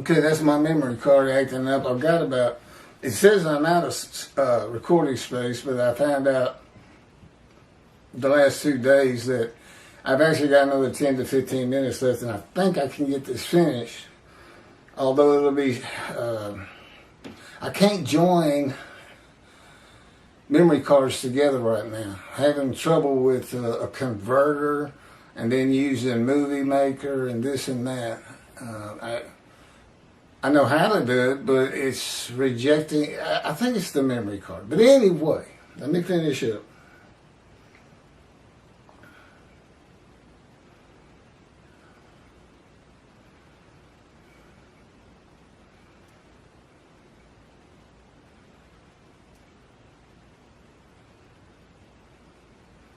Okay, that's my memory card acting up. I've got about, it says I'm out of recording space, but I found out the last 2 days that I've actually got another 10 to 15 minutes left, and I think I can get this finished. Although it'll be, I can't join memory cards together right now. Having trouble with a converter and then using Movie Maker and this and that. I know how to do it, but it's rejecting. I think it's the memory card. But anyway, let me finish up.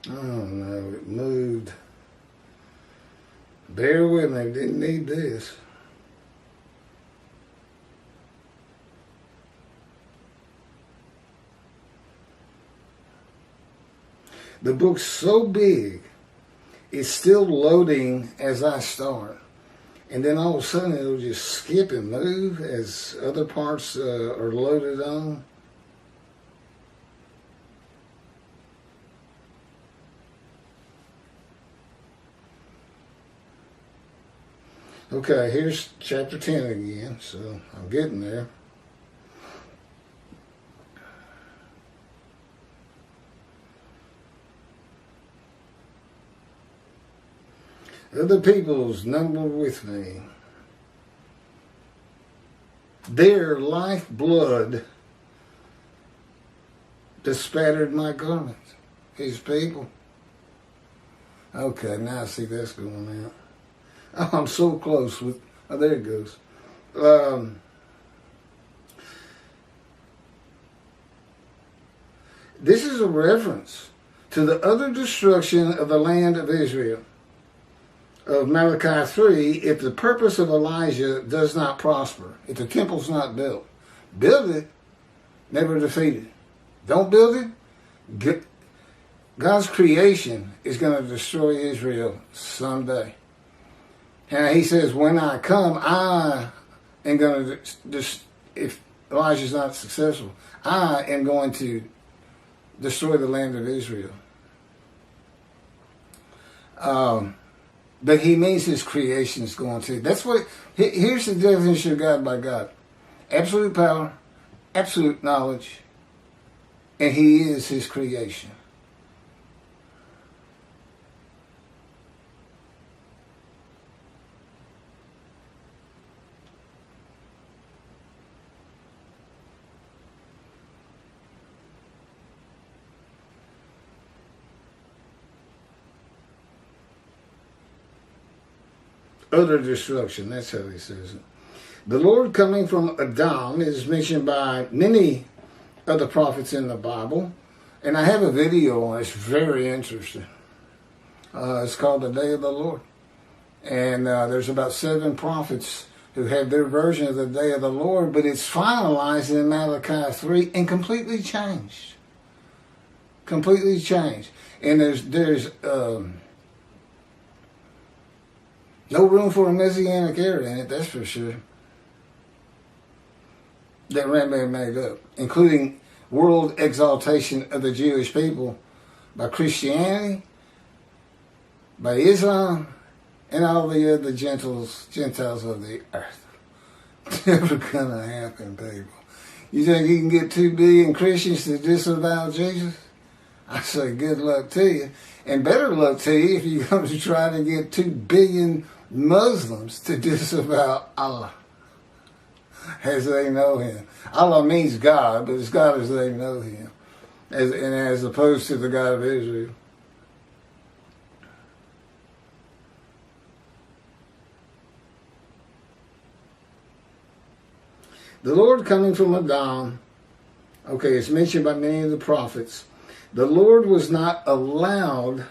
Oh no, it moved. Bear with me, didn't need this. The book's so big, it's still loading as I start. And then all of a sudden it'll just skip and move as other parts are loaded on. Okay, here's chapter 10 again, so I'm getting there. Other peoples number with me. Their lifeblood bespattered my garments. His people. Okay, now I see that's going out. Oh, I'm so close with, oh, there it goes. This is a reference to the utter destruction of the land of Israel, of Malachi 3, if the purpose of Elijah does not prosper, if the temple's not built. Build it, never defeat it. Don't build it, God's creation is going to destroy Israel someday. And he says, when I come, I am going to, if Elijah's not successful, I am going to destroy the land of Israel. But he means his creation is going to. That's what, here's the definition of God by God. Absolute power, absolute knowledge, and he is his creation. Utter destruction, that's how he says it. The Lord coming from Adam is mentioned by many of the prophets in the Bible. And I have a video on it. It's very interesting. It's called The Day of the Lord. And there's about 7 prophets who have their version of the Day of the Lord, but it's finalized in Malachi 3 and completely changed. Completely changed. And there's no room for a Messianic era in it, that's for sure. That Rabbi made up, including world exaltation of the Jewish people by Christianity, by Islam, and all the other Gentiles of the earth. Never gonna happen, people. You think you can get 2 billion Christians to disavow Jesus? I say good luck to you. And better luck to you if you're going to try to get 2 billion Muslims to disavow Allah as they know him. Allah means God, but it's God as they know him, as opposed to the God of Israel. The Lord coming from Adam, okay, it's mentioned by many of the prophets. The Lord was not allowed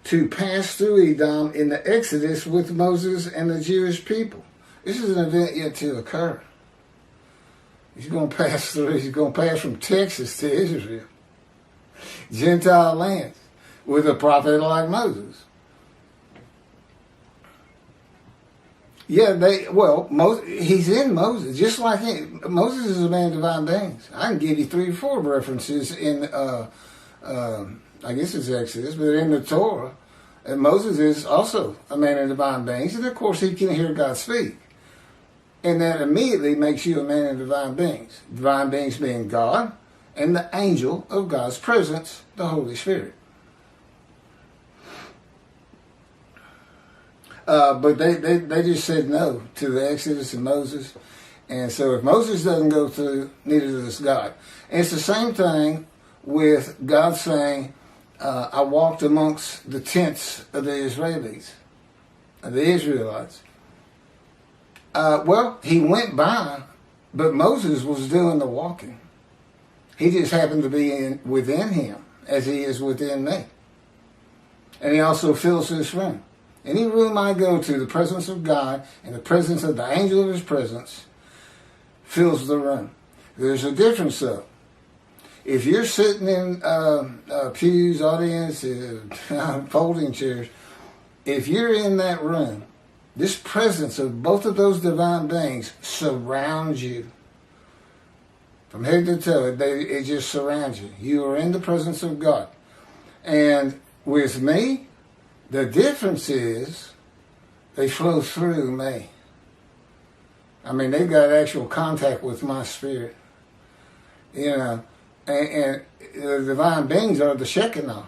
to pass through Edom in the Exodus with Moses and the Jewish people. This is an event yet to occur. He's going to pass through, he's going to pass from Texas to Israel. Gentile lands with a prophet like Moses. Yeah, he's in Moses, just like him. Moses is a man of divine beings. I can give you 3 or 4 references in, I guess it's Exodus, but in the Torah. And Moses is also a man of divine beings, and of course he can hear God speak. And that immediately makes you a man of divine beings. Divine beings being God and the angel of God's presence, the Holy Spirit. But they just said no to the Exodus and Moses. And so if Moses doesn't go through, neither does God. And it's the same thing with God saying, I walked amongst the tents of the Israelites, of the Israelites. He went by, but Moses was doing the walking. He just happened to be within him, as he is within me. And he also fills this room. Any room I go to, the presence of God and the presence of the angel of his presence fills the room. There's a difference, though. If you're sitting in pews, audience, folding chairs, if you're in that room, this presence of both of those divine beings surrounds you. From head to toe, it just surrounds you. You are in the presence of God. And with me, the difference is they flow through me. I mean, they've got actual contact with my spirit. You know, and the divine beings are the Shekinah,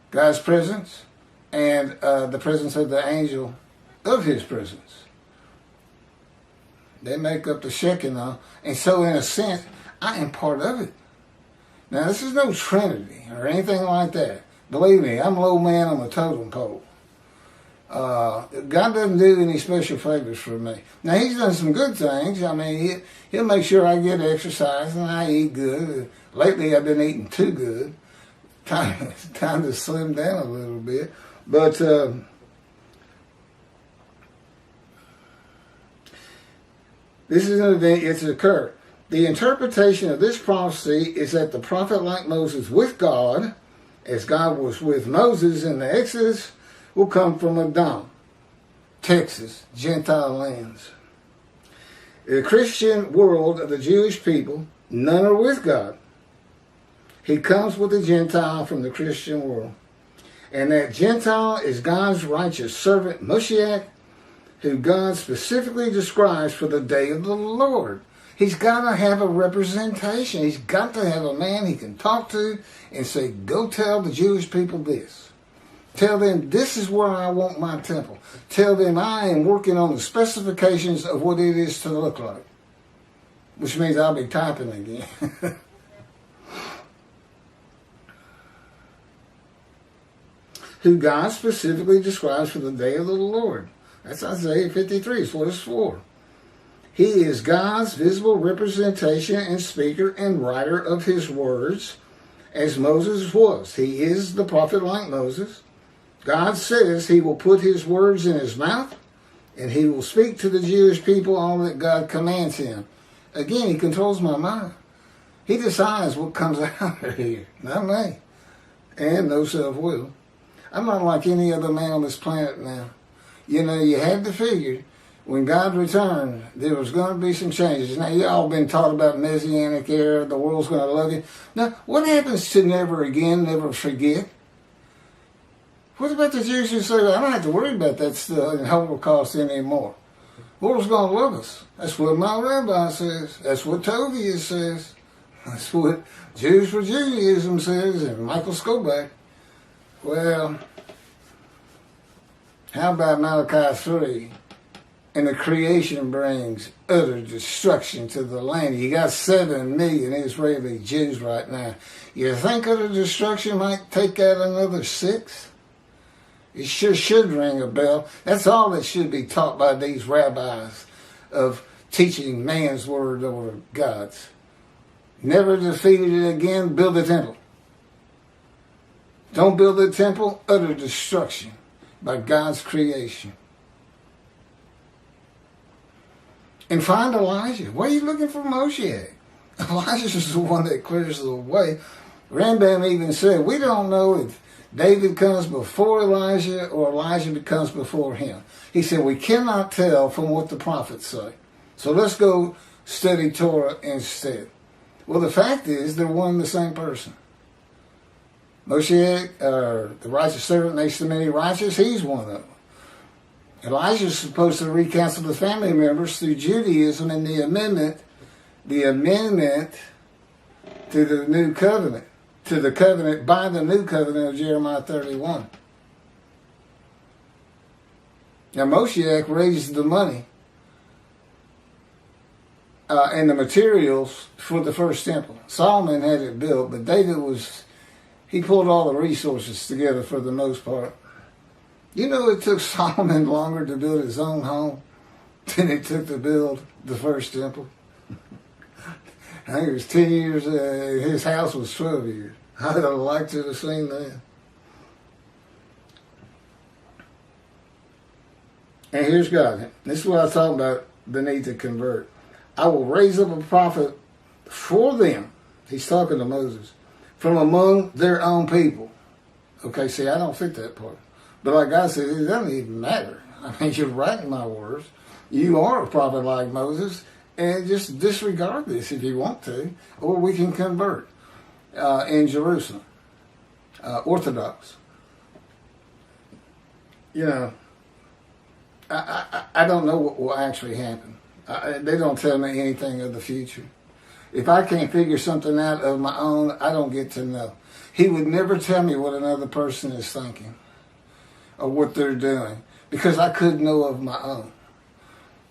God's presence, and the presence of the angel of his presence. They make up the Shekinah, and so in a sense, I am part of it. Now, this is no Trinity or anything like that. Believe me, I'm a low man on the totem pole. God doesn't do any special favors for me. Now, he's done some good things. I mean, he'll make sure I get exercise and I eat good. Lately, I've been eating too good. Time to slim down a little bit. But this is an event yet to occur. The interpretation of this prophecy is that the prophet like Moses with God, as God was with Moses in the Exodus, will come from Edom, Texas, Gentile lands. The Christian world of the Jewish people, none are with God. He comes with a Gentile from the Christian world. And that Gentile is God's righteous servant, Moshiach, who God specifically describes for the day of the Lord. He's got to have a representation. He's got to have a man he can talk to and say, go tell the Jewish people this. Tell them this is where I want my temple. Tell them I am working on the specifications of what it is to look like. Which means I'll be typing again. Who God specifically describes for the day of the Lord. That's Isaiah 53, is what it's for. He is God's visible representation and speaker and writer of his words, as Moses was. He is the prophet like Moses. God says he will put his words in his mouth, and he will speak to the Jewish people all that God commands him. Again, he controls my mind. He decides what comes out of here, not me. And no self-will. I'm not like any other man on this planet now. You know, you had to figure when God returned, there was going to be some changes. Now, you all been taught about Messianic era, the world's going to love you. Now, what happens to never again, never forget? What about the Jews who say, I don't have to worry about that stuff in Holocaust anymore? The world's going to love us. That's what my rabbi says. That's what Tovia says. That's what Jews for Judaism says, and Michael Skoback. Well, how about Malachi 3? And the creation brings utter destruction to the land. You got 7 million Israeli Jews right now. You think utter destruction might take out another 6? It sure should ring a bell. That's all that should be taught by these rabbis of teaching man's word over God's. Never defeated it again, build a temple. Don't build a temple, utter destruction by God's creation. And find Elijah. Why are you looking for Moshe? Elijah is the one that clears the way. Rambam even said, we don't know if David comes before Elijah or Elijah comes before him. He said, we cannot tell from what the prophets say. So let's go study Torah instead. Well, the fact is, they're one and the same person. Moshe, the righteous servant next to many righteous, he's one of them. Elijah's supposed to recounsel the family members through Judaism and the amendment to the new covenant, to the covenant by the new covenant of Jeremiah 31. Now Moshe raised the money and the materials for the first temple. Solomon had it built, but David he pulled all the resources together for the most part. You know, it took Solomon longer to build his own home than it took to build the first temple. I think it was 10 years, his house was 12 years. I'd have liked to have seen that. And here's God. This is what I was talking about, the need to convert. I will raise up a prophet for them. He's talking to Moses. From among their own people. Okay, see, I don't fit that part. But like God said, it doesn't even matter. I mean, you're writing my words. You are a prophet like Moses. And just disregard this if you want to. Or we can convert in Jerusalem. Orthodox. You know, I don't know what will actually happen. They don't tell me anything of the future. If I can't figure something out of my own, I don't get to know. He would never tell me what another person is thinking or what they're doing because I couldn't know of my own.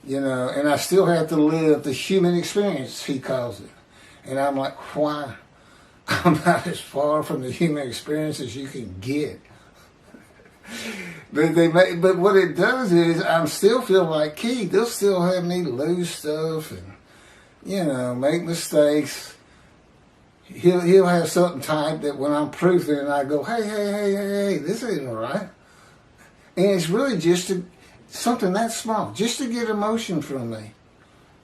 You know, and I still have to live the human experience, he calls it. And I'm like, why? I'm not as far from the human experience as you can get. But what it does is I still feel like Keith. They'll still have me lose stuff and, you know, make mistakes. He'll have something typed that when I'm proofing and I go, hey, this ain't right. And it's really just something that small, just to get emotion from me.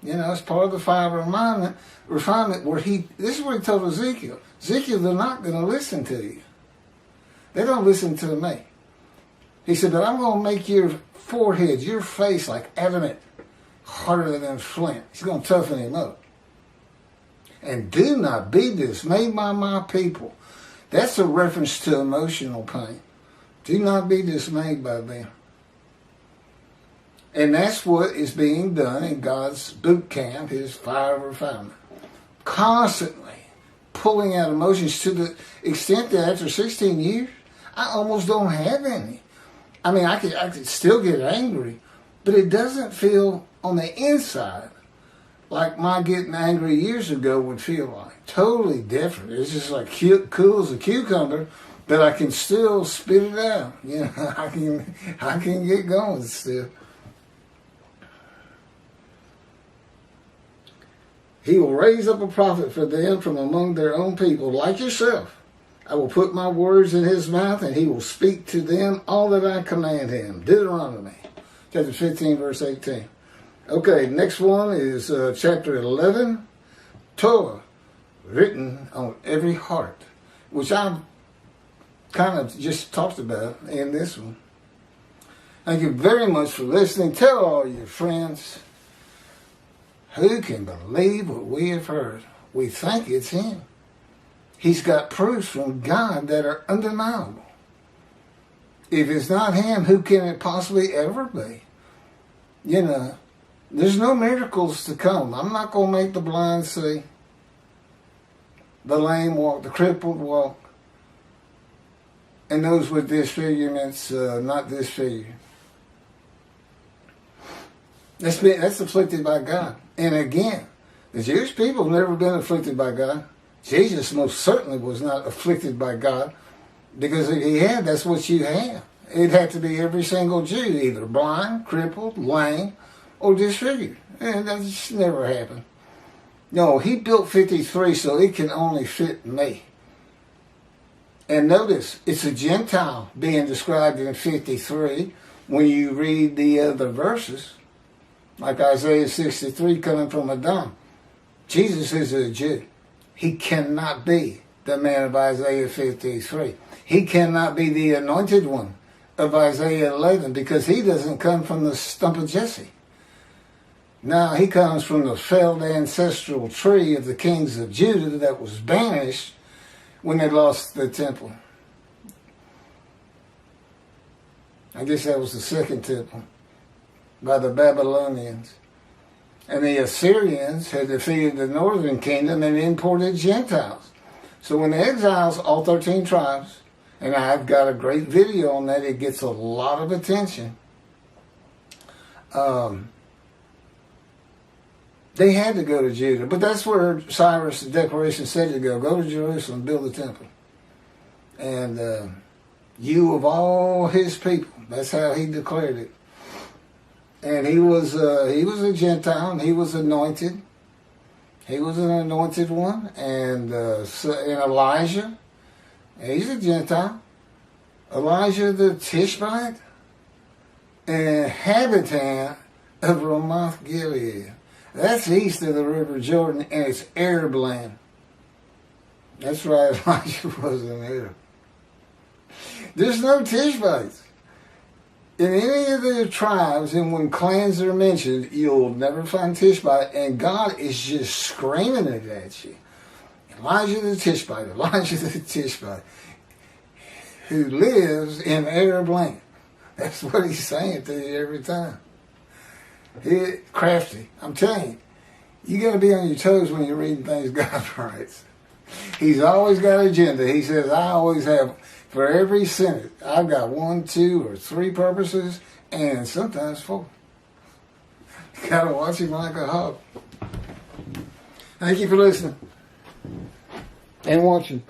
You know, it's part of the fire of refinement where this is what he told Ezekiel. Ezekiel, they're not going to listen to you. They don't listen to me. He said, but I'm going to make your forehead, your face like adamant, harder than flint. He's going to toughen him up. And do not be dismayed by my people. That's a reference to emotional pain. Do not be dismayed by them. And that's what is being done in God's boot camp, his fire of refinement. Constantly pulling out emotions to the extent that after 16 years, I almost don't have any. I mean, I could still get angry, but it doesn't feel on the inside like my getting angry years ago would feel like. Totally different. It's just like cool as a cucumber, but I can still spit it out. You know, I can get going still. He will raise up a prophet for them from among their own people, like yourself. I will put my words in his mouth, and he will speak to them all that I command him. Deuteronomy, chapter 15, verse 18. Okay, next one is chapter 11, Torah, written on every heart, which I've kind of just talked about in this one. Thank you very much for listening. Tell all your friends. Who can believe what we have heard? We think it's him. He's got proofs from God that are undeniable. If it's not him, who can it possibly ever be? You know, there's no miracles to come. I'm not going to make the blind see, the lame walk, the crippled walk, and those with disfigurements not disfigured. That's afflicted by God. And again, the Jewish people have never been afflicted by God. Jesus most certainly was not afflicted by God, because if he had, that's what you have. It had to be every single Jew, either blind, crippled, lame, or disfigured. And that just never happened. No, he built 53, so it can only fit me. And notice, it's a Gentile being described in 53 when you read the other verses, like Isaiah 63 coming from Edom. Jesus is a Jew. He cannot be the man of Isaiah 53. He cannot be the anointed one of Isaiah 11 because he doesn't come from the stump of Jesse. Now, he comes from the felled ancestral tree of the kings of Judah that was banished when they lost the temple. I guess that was the second temple by the Babylonians. And the Assyrians had defeated the northern kingdom and imported Gentiles. So when the exiles, all 13 tribes, and I've got a great video on that, it gets a lot of attention. They had to go to Judah, but that's where Cyrus' declaration said to go. Go to Jerusalem, build the temple. And you of all his people, that's how he declared it. And he was a Gentile, and he was anointed. He was an anointed one. And Elijah, he's a Gentile. Elijah the Tishbite, inhabitant of Ramoth Gilead. That's east of the River Jordan, and it's Arab land. That's right, Elijah was an Arab. There's no Tishbites in any of the tribes, and when clans are mentioned, you'll never find Tishbite, and God is just screaming it at you. Elijah the Tishbite, Elijah the Tishbite, who lives in Arab land. That's what he's saying to you every time. He's crafty. I'm telling you got to be on your toes when you're reading things God writes. He's always got an agenda. He says, I always have, for every sentence, I've got 1, 2, or 3 purposes, and sometimes 4. You got to watch him like a hawk. Thank you for listening and watching.